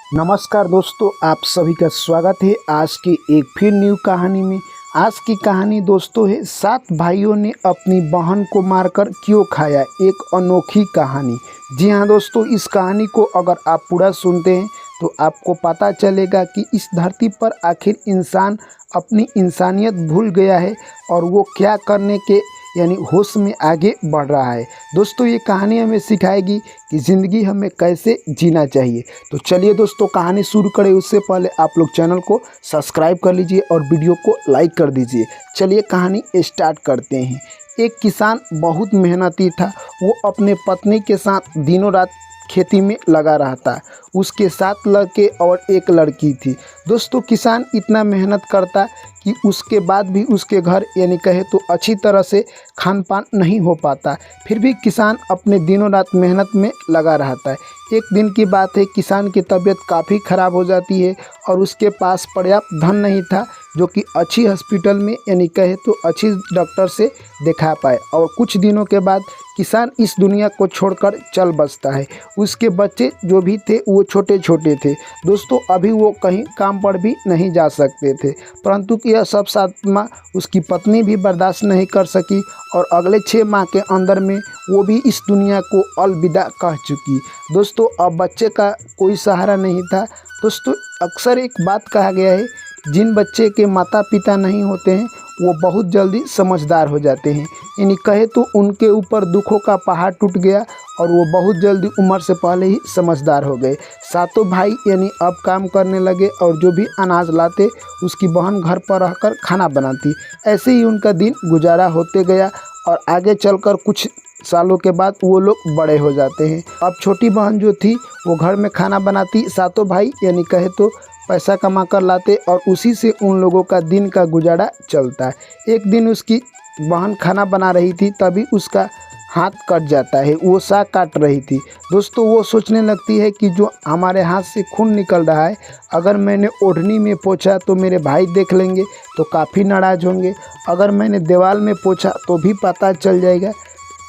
नमस्कार दोस्तों, आप सभी का स्वागत है आज की एक फिर न्यू कहानी में। आज की कहानी दोस्तों है 7 भाइयों ने अपनी बहन को मारकर क्यों खाया, एक अनोखी कहानी। जी हाँ दोस्तों, इस कहानी को अगर आप पूरा सुनते हैं तो आपको पता चलेगा कि इस धरती पर आखिर इंसान अपनी इंसानियत भूल गया है और वो क्या करने के यानी होश में आगे बढ़ रहा है। दोस्तों ये कहानी हमें सिखाएगी कि ज़िंदगी हमें कैसे जीना चाहिए। तो चलिए दोस्तों कहानी शुरू करें, उससे पहले आप लोग चैनल को सब्सक्राइब कर लीजिए और वीडियो को लाइक कर दीजिए। चलिए कहानी स्टार्ट करते हैं। एक किसान बहुत मेहनती था। वो अपने पत्नी के साथ दिनों रात खेती में लगा रहता। उसके 7 लड़के और 1 लड़की थी। दोस्तों किसान इतना मेहनत करता कि उसके बाद भी उसके घर यानी कहे तो अच्छी तरह से खान पान नहीं हो पाता। फिर भी किसान अपने दिनों रात मेहनत में लगा रहता है। एक दिन की बात है, किसान की तबीयत काफ़ी ख़राब हो जाती है और उसके पास पर्याप्त धन नहीं था जो कि अच्छी हॉस्पिटल में यानी कहे तो अच्छी डॉक्टर से दिखा पाए। और कुछ दिनों के बाद किसान इस दुनिया को छोड़कर चल बसता है। उसके बच्चे जो भी थे वो छोटे छोटे थे। दोस्तों अभी वो कहीं काम पर भी नहीं जा सकते थे, परंतु यह सब सदमा उसकी पत्नी भी बर्दाश्त नहीं कर सकी और अगले 6 माह के अंदर में वो भी इस दुनिया को अलविदा कह चुकी। दोस्तों अब बच्चे का कोई सहारा नहीं था। दोस्तों अक्सर एक बात कहा गया है, जिन बच्चे के माता पिता नहीं होते हैं वो बहुत जल्दी समझदार हो जाते हैं। यानी कहे तो उनके ऊपर दुखों का पहाड़ टूट गया और वो बहुत जल्दी उम्र से पहले ही समझदार हो गए। सातों भाई यानी अब काम करने लगे और जो भी अनाज लाते उसकी बहन घर पर रहकर खाना बनाती। ऐसे ही उनका दिन गुजारा होते गया और आगे चलकर कुछ सालों के बाद वो लोग बड़े हो जाते हैं। अब छोटी बहन जो थी वो घर में खाना बनाती, सातों भाई यानी कहे तो पैसा कमा कर लाते और उसी से उन लोगों का दिन का गुजारा चलता है। एक दिन उसकी बहन खाना बना रही थी, तभी उसका हाथ कट जाता है। वो साग काट रही थी। दोस्तों वो सोचने लगती है कि जो हमारे हाथ से खून निकल रहा है, अगर मैंने ओढ़नी में पोंछा तो मेरे भाई देख लेंगे तो काफ़ी नाराज़ होंगे, अगर मैंने दीवार में पोंछा तो भी पता चल जाएगा।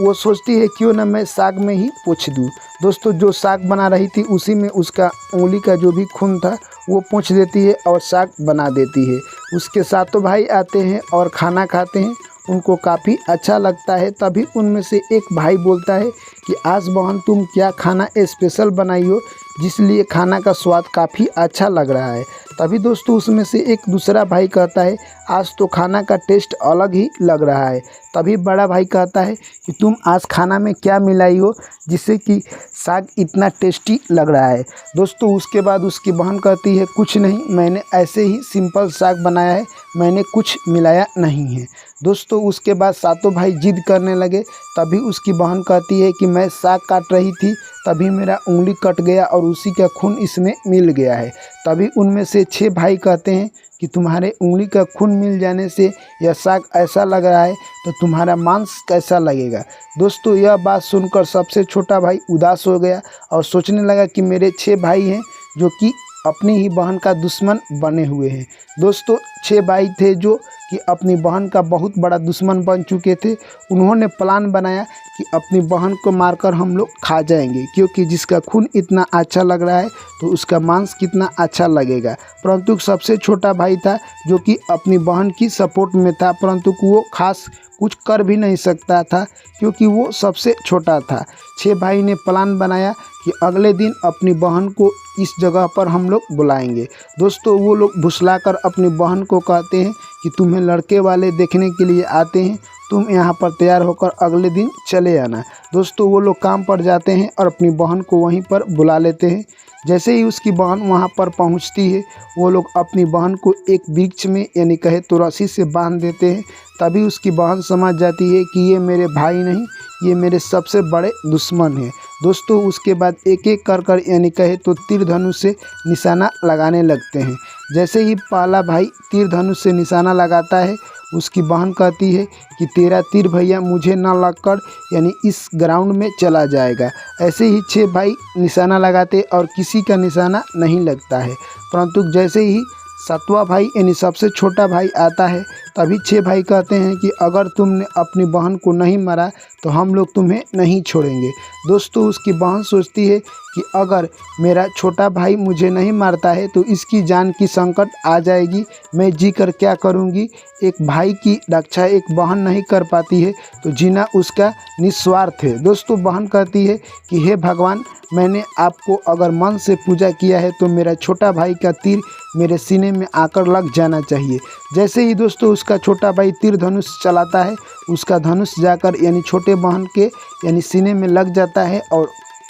वो सोचती है क्यों ना मैं साग में ही पोंछ दूँ। दोस्तों जो साग बना रही थी उसी में उसका उंगली का जो भी खून था वो पोंछ देती है और साग बना देती है। उसके सातों भाई आते हैं और खाना खाते हैं, उनको काफ़ी अच्छा लगता है। तभी उनमें से एक भाई बोलता है कि आज बहन तुम क्या खाना स्पेशल बनाई हो, जिसलिए खाना का स्वाद काफ़ी अच्छा लग रहा है। तभी दोस्तों उसमें से एक दूसरा भाई कहता है आज तो खाना का टेस्ट अलग ही लग रहा है। तभी बड़ा भाई कहता है कि तुम आज खाना में क्या मिलाई हो जिससे कि साग इतना टेस्टी लग रहा है। दोस्तों उसके बाद उसकी बहन कहती है कुछ नहीं, मैंने ऐसे ही सिंपल साग बनाया है, मैंने कुछ मिलाया नहीं है। दोस्तों उसके बाद सातों भाई जिद करने लगे। तभी उसकी बहन कहती है कि मैं साग काट रही थी, तभी मेरा उंगली कट गया और उसी का खून इसमें मिल गया है। तभी उनमें से 6 भाई कहते हैं कि तुम्हारे उंगली का खून मिल जाने से यह साग ऐसा लग रहा है तो तुम्हारा मांस कैसा लगेगा। दोस्तों यह बात सुनकर सबसे छोटा भाई उदास हो गया और सोचने लगा कि मेरे 6 भाई हैं जो कि अपनी ही बहन का दुश्मन बने हुए हैं। दोस्तों 6 भाई थे जो कि अपनी बहन का बहुत बड़ा दुश्मन बन चुके थे। उन्होंने प्लान बनाया कि अपनी बहन को मारकर हम लोग खा जाएंगे, क्योंकि जिसका खून इतना अच्छा लग रहा है तो उसका मांस कितना अच्छा लगेगा। परंतु सबसे छोटा भाई था जो कि अपनी बहन की सपोर्ट में था, परंतु वो खास कुछ कर भी नहीं सकता था क्योंकि वो सबसे छोटा था। 6 भाई ने प्लान बनाया कि अगले दिन अपनी बहन को इस जगह पर हम लोग बुलाएंगे। दोस्तों वो लोग भुसलाकर अपनी बहन को कहते हैं कि तुम्हें लड़के वाले देखने के लिए आते हैं, तुम यहाँ पर तैयार होकर अगले दिन चले आना। दोस्तों वो लोग काम पर जाते हैं और अपनी बहन को वहीं पर बुला लेते हैं। जैसे ही उसकी बहन वहाँ पर पहुँचती है, वो लोग अपनी बहन को एक वृक्ष में यानी कहे तो रस्सी से बांध देते हैं। तभी उसकी बहन समझ जाती है कि ये मेरे भाई नहीं, ये मेरे सबसे बड़े दुश्मन हैं। दोस्तों उसके बाद एक एक कर यानी कहे तो तीर धनुष से निशाना लगाने लगते हैं। जैसे ही पहला भाई तीर धनुष से निशाना लगाता है, उसकी बहन कहती है कि तेरा तीर भैया मुझे न लगकर यानी इस ग्राउंड में चला जाएगा। ऐसे ही 6 भाई निशाना लगाते और किसी का निशाना नहीं लगता है। परंतु जैसे ही 7वां भाई यानी सबसे छोटा भाई आता है, तभी 6 भाई कहते हैं कि अगर तुमने अपनी बहन को नहीं मारा तो हम लोग तुम्हें नहीं छोड़ेंगे। दोस्तों उसकी बहन सोचती है कि अगर मेरा छोटा भाई मुझे नहीं मारता है तो इसकी जान की संकट आ जाएगी, मैं जी कर क्या करूँगी। एक भाई की रक्षा एक बहन नहीं कर पाती है तो जीना उसका निस्वार्थ है। दोस्तों बहन कहती है कि हे भगवान, मैंने आपको अगर मन से पूजा किया है तो मेरा छोटा भाई का तीर मेरे सीने में आकर लग जाना चाहिए। जैसे ही दोस्तों उसका छोटा भाई तीर धनुष चलाता है, उसका धनुष जाकर यानी छोटे बहन के यानी सीने में लग जाता है और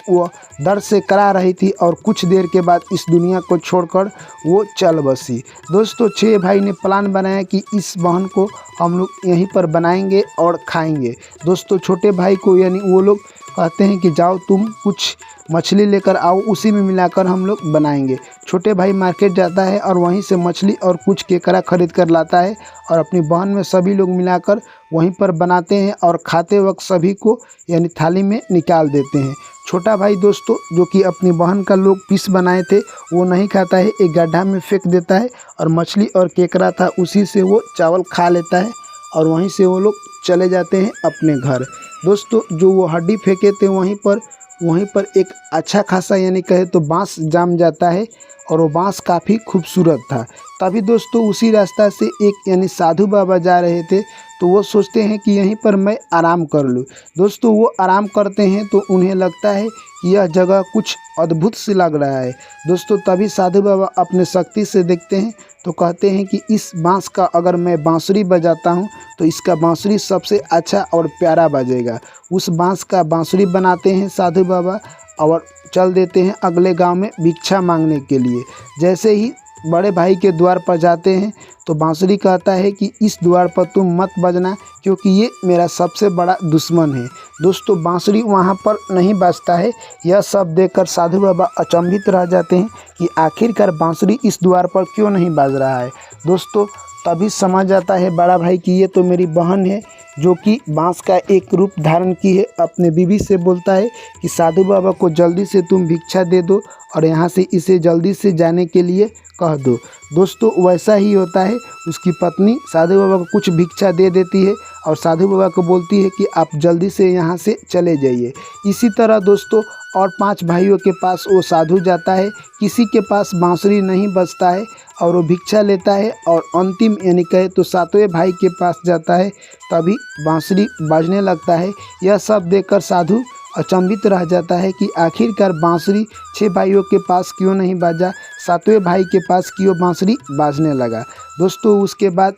वो दर्द से करा रही थी और कुछ देर के बाद इस दुनिया को छोड़कर वो चल बसी। दोस्तों 6 भाई ने प्लान बनाया कि इस बहन को हम लोग यहीं पर बनाएंगे और खाएंगे। दोस्तों छोटे भाई को यानी वो लोग कहते हैं कि जाओ तुम कुछ मछली लेकर आओ, उसी में मिलाकर हम लोग बनाएंगे। छोटे भाई मार्केट जाता है और वहीं से मछली और कुछ केकड़ा खरीद कर लाता है और अपनी बहन में सभी लोग मिलाकर वहीं पर बनाते हैं और खाते वक्त सभी को यानी थाली में निकाल देते हैं। छोटा भाई दोस्तों जो कि अपनी बहन का लोग पीस बनाए थे वो नहीं खाता है, एक गड्ढा में फेंक देता है और मछली और केकड़ा था उसी से वो चावल खा लेता है और वहीं से वो लोग चले जाते हैं अपने घर। दोस्तों जो वो हड्डी फेंके थे वहीं पर एक अच्छा खासा यानी कहे तो बांस जाम जाता है और वो बांस काफ़ी खूबसूरत था। तभी दोस्तों उसी रास्ता से एक यानी साधु बाबा जा रहे थे तो वो सोचते हैं कि यहीं पर मैं आराम कर लूँ। दोस्तों वो आराम करते हैं तो उन्हें लगता है कि यह जगह कुछ अद्भुत सी लग रहा है। दोस्तों तभी साधु बाबा अपने शक्ति से देखते हैं तो कहते हैं कि इस बांस का अगर मैं बांसुरी बजाता हूँ तो इसका बांसुरी सबसे अच्छा और प्यारा बजेगा। उस बांस का बांसुरी बनाते हैं साधु बाबा और चल देते हैं अगले गांव में भिक्षा मांगने के लिए। जैसे ही बड़े भाई के द्वार पर जाते हैं तो बांसुरी कहता है कि इस द्वार पर तुम मत बजना क्योंकि ये मेरा सबसे बड़ा दुश्मन है। दोस्तों बांसुरी वहाँ पर नहीं बजता है। यह सब देखकर साधु बाबा अचंभित रह जाते हैं कि आखिरकार बांसुरी इस द्वार पर क्यों नहीं बज रहा है। दोस्तों तभी समझ आता है बड़ा भाई कि ये तो मेरी बहन है जो कि बांस का एक रूप धारण की है। अपने बीवी से बोलता है कि साधु बाबा को जल्दी से तुम भिक्षा दे दो और यहाँ से इसे जल्दी से जाने के लिए कह दो। दोस्तों वैसा ही होता है, उसकी पत्नी साधु बाबा को कुछ भिक्षा दे देती है और साधु बाबा को बोलती है कि आप जल्दी से यहाँ से चले जाइए। इसी तरह दोस्तों और 5 भाइयों के पास वो साधु जाता है, किसी के पास बांसुरी नहीं बजता है और वो भिक्षा लेता है और अंतिम यानी कहे तो 7वें भाई के पास जाता है, तभी बांसुरी बजने लगता है। यह सब देखकर साधु अचंभित रह जाता है कि आखिरकार बांसुरी 6 भाइयों के पास क्यों नहीं बाजा, 7वें भाई के पास क्यों बांसुरी बाजने लगा। दोस्तों उसके बाद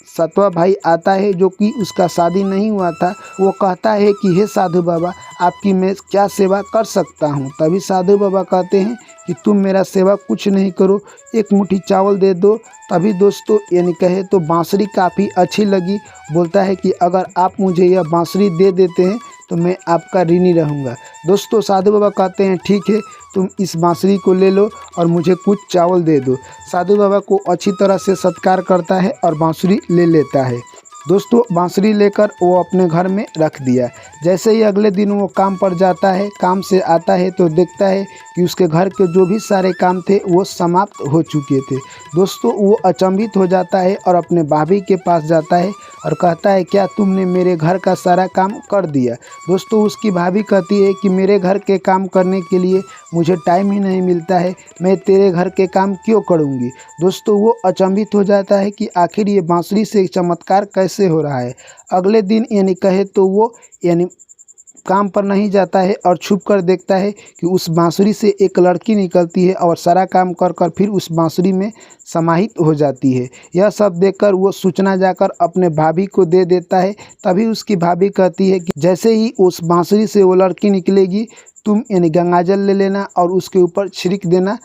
7वां भाई आता है जो कि उसका शादी नहीं हुआ था। वो कहता है कि हे साधु बाबा आपकी मैं क्या सेवा कर सकता हूँ। तभी साधु बाबा कहते हैं कि तुम मेरा सेवा कुछ नहीं करो, एक मुट्ठी चावल दे दो। तभी दोस्तों यानी कहे तो बांसुरी काफ़ी अच्छी लगी। बोलता है कि अगर आप मुझे यह बांसुरी दे देते हैं तो मैं आपका ऋणी रहूँगा। दोस्तों साधु बाबा कहते हैं ठीक है, तुम इस बांसुरी को ले लो और मुझे कुछ चावल दे दो। साधु बाबा को अच्छी तरह से सत्कार करता है और बांसुरी ले लेता है। दोस्तों बांसुरी लेकर वो अपने घर में रख दिया। जैसे ही अगले दिन वो काम पर जाता है, काम से आता है तो देखता है कि उसके घर के जो भी सारे काम थे वो समाप्त हो चुके थे। दोस्तों वो अचंभित हो जाता है और अपने भाभी के पास जाता है और कहता है क्या तुमने मेरे घर का सारा काम कर दिया। दोस्तों उसकी भाभी कहती है कि मेरे घर के काम करने के लिए मुझे टाइम ही नहीं मिलता है, मैं तेरे घर के काम क्यों करूँगी। दोस्तों वो अचंभित हो जाता है कि आखिर ये बांसुरी से चमत्कार कैसे हो रहा है। अगले दिन यानी कहे तो वो यानी काम पर नहीं जाता है और छुप कर देखता है कि उस बांसुरी से एक लड़की निकलती है और सारा काम कर कर फिर उस बांसुरी में समाहित हो जाती है। यह सब देखकर वो सूचना जाकर अपने भाभी को दे देता है। तभी उसकी भाभी कहती है कि जैसे ही उस बांसुरी से वो लड़की निकलेगी तुम यानी गंगाजल ले लेना और उसके ऊपर छिड़क देना,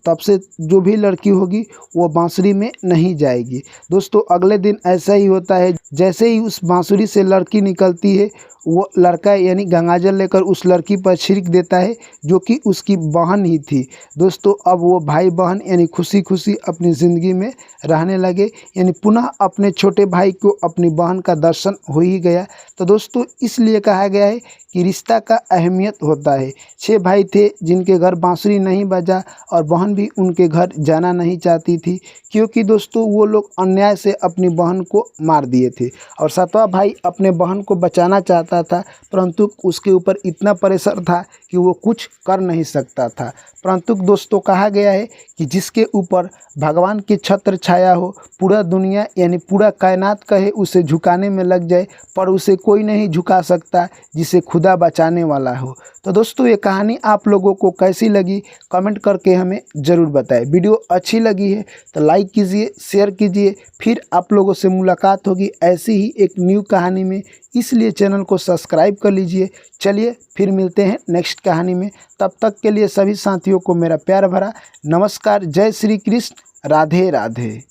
तब से जो भी लड़की होगी वो बांसुरी में नहीं जाएगी। दोस्तों अगले दिन ऐसा ही होता है, जैसे ही उस बांसुरी से लड़की निकलती है वो लड़का यानी गंगाजल लेकर उस लड़की पर छिड़क देता है जो कि उसकी बहन ही थी। दोस्तों अब वो भाई बहन यानी खुशी खुशी अपनी ज़िंदगी में रहने लगे, यानी पुनः अपने छोटे भाई को अपनी बहन का दर्शन हो ही गया। तो दोस्तों इसलिए कहा गया है कि रिश्ता का अहमियत होता है। 6 भाई थे जिनके घर बांसुरी नहीं बजा और बहन भी उनके घर जाना नहीं चाहती थी, क्योंकि दोस्तों वो लोग अन्याय से अपनी बहन को मार दिए थे। और सातवां भाई अपने बहन को बचाना चाहता था, परंतु उसके ऊपर इतना प्रेशर था कि वो कुछ कर नहीं सकता था। परंतु दोस्तों कहा गया है कि जिसके ऊपर भगवान की छत्र छाया हो, पूरा दुनिया यानी पूरा कायनात कहे उसे झुकाने में लग जाए, पर उसे कोई नहीं झुका सकता जिसे खुदा बचाने वाला हो। तो दोस्तों ये कहानी आप लोगों को कैसी लगी कमेंट करके हमें ज़रूर बताएं। वीडियो अच्छी लगी है तो लाइक कीजिए, शेयर कीजिए। फिर आप लोगों से मुलाकात होगी ऐसी ही एक न्यू कहानी में, इसलिए चैनल को सब्सक्राइब कर लीजिए। चलिए फिर मिलते हैं नेक्स्ट कहानी में। तब तक के लिए सभी साथियों को मेरा प्यार भरा नमस्कार। जय श्री कृष्ण। राधे राधे।